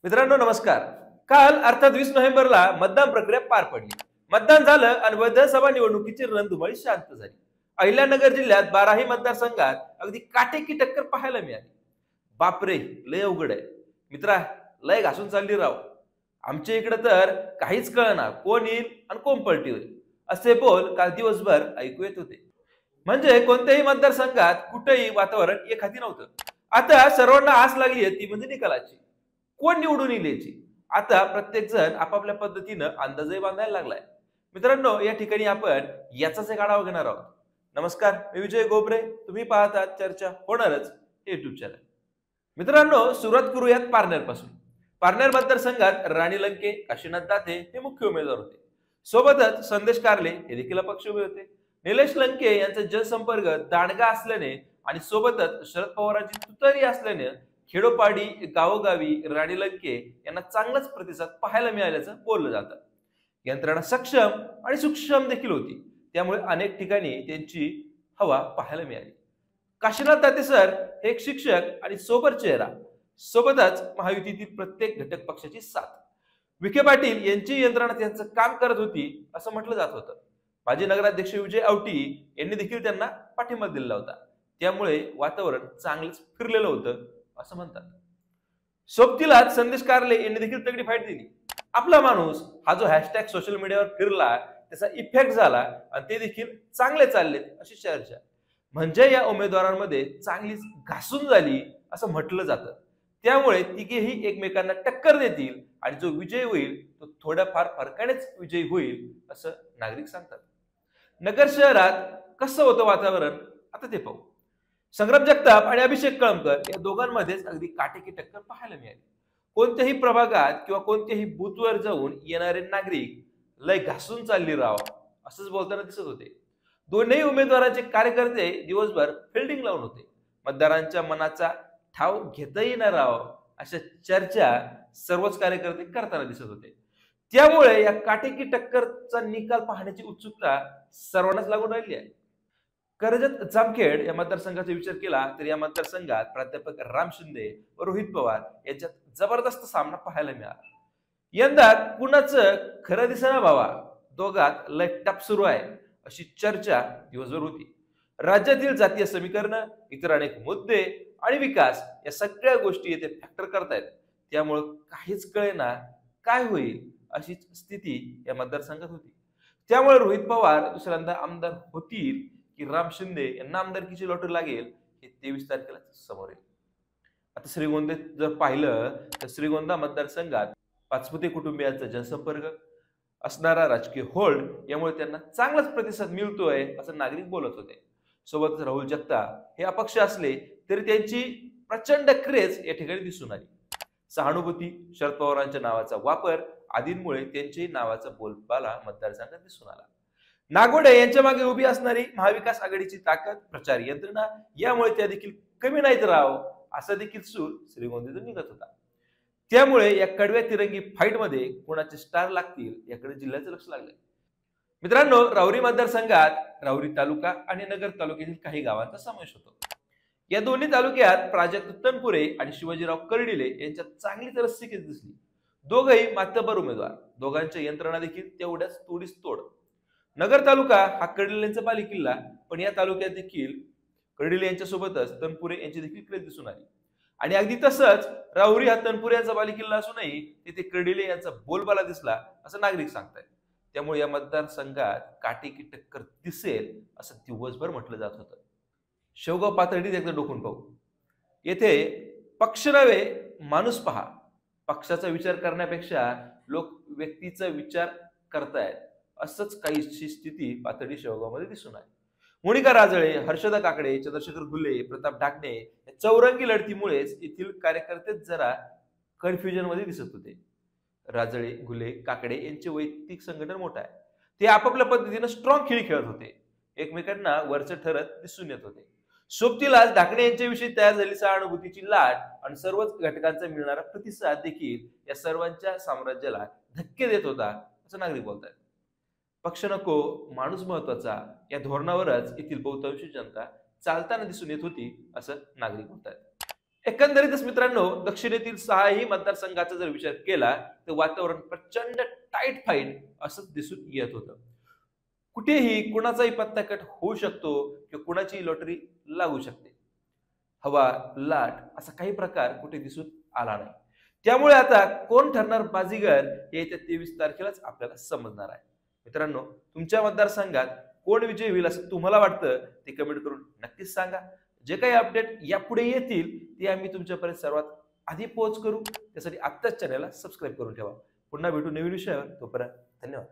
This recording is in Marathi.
मित्रांनो नमस्कार. काल अर्थात 20 नोव्हेंबरला मतदान प्रक्रिया पार पडली. मतदान झालं आणि विधानसभा निवडणुकीची रणधुमाळी शांत झाली. अहिल्यानगर जिल्ह्यात 12ही मतदारसंघात अगदी काटेकी टक्कर पाहायला मिळाली. बापरे, लय अवघड आहे मित्रा, लय घासून चालली राव. आमच्या इकडे तर काहीच कळना कोण येईल आणि कोण पलटी होईल असे बोल काल दिवसभर ऐकू येत होते. म्हणजे कोणत्याही मतदारसंघात कुठेही वातावरण एकहाती नव्हतं. आता सर्वांना आस लागली आहे ती म्हणजे निकालाची. कोण निवडून येईल याची. आता प्रत्येक जण आपापल्या पद्धतीनं अंदाजही बांधायला लागलाय. मित्रांनो, या ठिकाणी आपण याचाच एक आढावा घेणार आहोत. नमस्कार, मी विजय गोबरे. तुम्ही पाहतात चर्चा होणारच युट्यूब चॅनल. मित्रांनो, सुरुवात करूयात पारनेर पासून. पारनेर मतदारसंघात राणी लंके, काशीनाथ दाते हे मुख्य उमेदवार होते. सोबतच संदेश कारले हे देखील अपक्ष उभे होते. निलेश लंके यांचा जनसंपर्क दांडगा असल्याने आणि सोबतच शरद पवारांची तुतारी असल्याने खेडोपाडी गावोगावी राणी लंके यांना चांगलाच प्रतिसाद पाहायला मिळाल्याचं बोललं जातं. यंत्रणा सक्षम आणि सूक्ष्म देखील होती, त्यामुळे अनेक ठिकाणी त्यांची हवा पाहायला मिळाली. काशीनाथ दाते सर हे एक शिक्षक आणि सोबर चेहरा, सोबतच महायुतीतील प्रत्येक घटक पक्षाची साथ. विखे पाटील यांची यंत्रणा त्यांचं काम करत होती असं म्हटलं जात होतं. माजी नगराध्यक्ष विजय औटी यांनी देखील त्यांना पाठिंबा दिला होता, त्यामुळे वातावरण चांगलंच फिरलेलं होतं असं म्हणतात. सोबतीलाच संदेश कारले यांनी देखील तगडी फाईट दिली. आपला माणूस हा जो हॅशटॅग सोशल मीडियावर फिरला त्याचा इफेक्ट झाला आणि ते देखील चांगले चाललेत अशी चर्चा. म्हणजे या उमेदवारांमध्ये चांगलीच घासून झाली असं म्हटलं जातं. त्यामुळे तिघेही एकमेकांना टक्कर देतील आणि जो विजय होईल तो थोड्याफार फरकानेच विजयी होईल असं नागरिक सांगतात. नगर शहरात कसं होतं वातावरण आता ते पाहू. संग्राम जगताप आणि अभिषेक कळमकर या दोघांमध्येच अगदी काटेकी टक्कर पाहायला मिळाली. कोणत्याही प्रभागात किंवा कोणत्याही बूथवर जाऊन येणारे नागरिक लय घासून चालली राव असंच बोलताना दिसत होते. दोन्ही उमेदवारांचे कार्यकर्ते दिवसभर फिल्डिंग लावून होते. मतदारांच्या मनाचा ठाव घेता येणार राव अशा चर्चा सर्वच कार्यकर्ते करताना दिसत होते. त्यामुळे या काटेकी टक्करचा निकाल पाहण्याची उत्सुकता सर्वांनाच लागून राहिली आहे. कर्जत जामखेड या मतदारसंघाचा विचार केला तर या मतदारसंघात प्राध्यापक राम शिंदे व रोहित पवार यांच्यात जबरदस्त सामना पाहायला मिळाला. यंदा कुणाचं खरं दिसेना भावा, दोघात लय टप सुरू आहे अशी चर्चा दिवसभर होती. राज्यातील जातीय समीकरण, इतर अनेक मुद्दे आणि विकास या सगळ्या गोष्टी येथे फॅक्टर करतायत. त्यामुळे काहीच कळेना काय होईल अशी स्थिती या मतदारसंघात होती. त्यामुळे रोहित पवार दुसऱ्यांदा आमदार होतील की राम शिंदे यांना आमदारकीची लॉटरी लागेल हे 23 तारखेला समोर येईल. आता श्रीगोंद्यात जर पाहिलं तर श्रीगोंदा मतदारसंघात पाचपुते कुटुंबियांचा जनसंपर्क असणारा राजकीय होल्ड यामुळे त्यांना चांगलाच प्रतिसाद मिळतोय असं नागरिक बोलत होते. सोबतच राहुल जगताप हे अपक्ष असले तरी त्यांची प्रचंड क्रेज या ठिकाणी दिसून आली. सहानुभूती, शरद पवारांच्या नावाचा वापर आदींमुळे त्यांच्याही नावाचा बोलबाला मतदारसंघात दिसून आला. नागोडे यांच्या मागे उभी असणारी महाविकास आघाडीची ताकद, प्रचार यंत्रणा यामुळे त्या देखील कमी नाहीत राव असा देखील सूर श्रीगोंद्यातून निघत होता. त्यामुळे या कडव्या तिरंगी फाईट मध्ये कोणाचे स्टार लागतील याकडे जिल्ह्याचं लक्ष लागलंय. मित्रांनो, राहुरी मतदारसंघात राहुरी तालुका आणि नगर तालुक्यातील काही गावांचा समावेश होतो. या दोन्ही तालुक्यात प्राजक्त तनपुरे आणि शिवाजीराव कर्डिले यांच्यात चांगलीच रस्सीखेच दिसली. दोघही मातबर उमेदवार, दोघांच्या यंत्रणा देखील तेवढ्याच तोडीस तोड. नगर तालुका हा कर्डिलेंचा बालेकिल्ला, पण या तालुक्यात देखील कर्डिले यांच्या सोबतच तनपुरे यांची देखील क्रेज दिसून आली. आणि अगदी तसंच राहुरी हा तनपुरे यांचा बालेकिल्ला असूनही तिथे कर्डिले यांचा बोलबाला दिसला असं नागरिक सांगतायत. त्यामुळे या मतदारसंघात काटेकी टक्कर दिसेल असं दिवसभर म्हटलं जात होतं. शेवगाव पातळीत एकदा डोकून पाहू. येथे पक्ष नव्हे माणूस पहा. पक्षाचा विचार करण्यापेक्षा लोक व्यक्तीचा विचार करतायत असंच काहीशी स्थिती पाथर्डी शेवगावमध्ये दिसून आली. मोनिका राजळे, हर्षदा काकडे, चंद्रशेखर घुले, प्रताप ढाकणे या चौरंगी लढतीमुळेच येथील कार्यकर्तेच जरा कन्फ्युजन मध्ये दिसत होते. राजळे, घुले, काकडे यांचे वैयक्तिक संघटन मोठं आहे. ते आपापल्या पद्धतीने स्ट्रॉंग खेळ खेळत होते, एकमेकांना वरच ठरत दिसून येत होते. सोबतीलाच ढाकणे यांच्याविषयी तयार झालेली सहानुभूतीची लाट आणि सर्वच घटकांचा मिळणारा प्रतिसाद देखील या सर्वांच्या साम्राज्याला धक्के देत होता असं नागरिक बोलतात. पक्ष नको माणूस महत्वाचा या धोरणावरच येथील बहुतांशी जनता चालताना दिसून येत होती असं नागरिक म्हणतात. एकंदरीतच मित्रांनो, दक्षिणेतील 6ही मतदारसंघाचा जर विचार केला तर वातावरण प्रचंड टाईट फाईट असं दिसून येत होतं. कुठेही कुणाचाही पत्ता कट होऊ शकतो किंवा कुणाची लॉटरी लागू शकते. हवा, लाट असा काही प्रकार कुठे दिसून आला नाही. त्यामुळे आता कोण ठरणार बाजीगर हे येत्या 23 तारखेलाच आपल्याला समजणार आहे. मित्रांनो, तुमच्या मतदारसंघात कोण विजयी होईल असं तुम्हाला वाटतं ते कमेंट करून नक्कीच सांगा. जे काही अपडेट यापुढे येतील ते आम्ही तुमच्यापर्यंत सर्वात आधी पोहोच करू. त्यासाठी आत्ताच चॅनलला सबस्क्राईब करून ठेवा. पुन्हा भेटू नवीन विषयावर. तोपर्यंत धन्यवाद.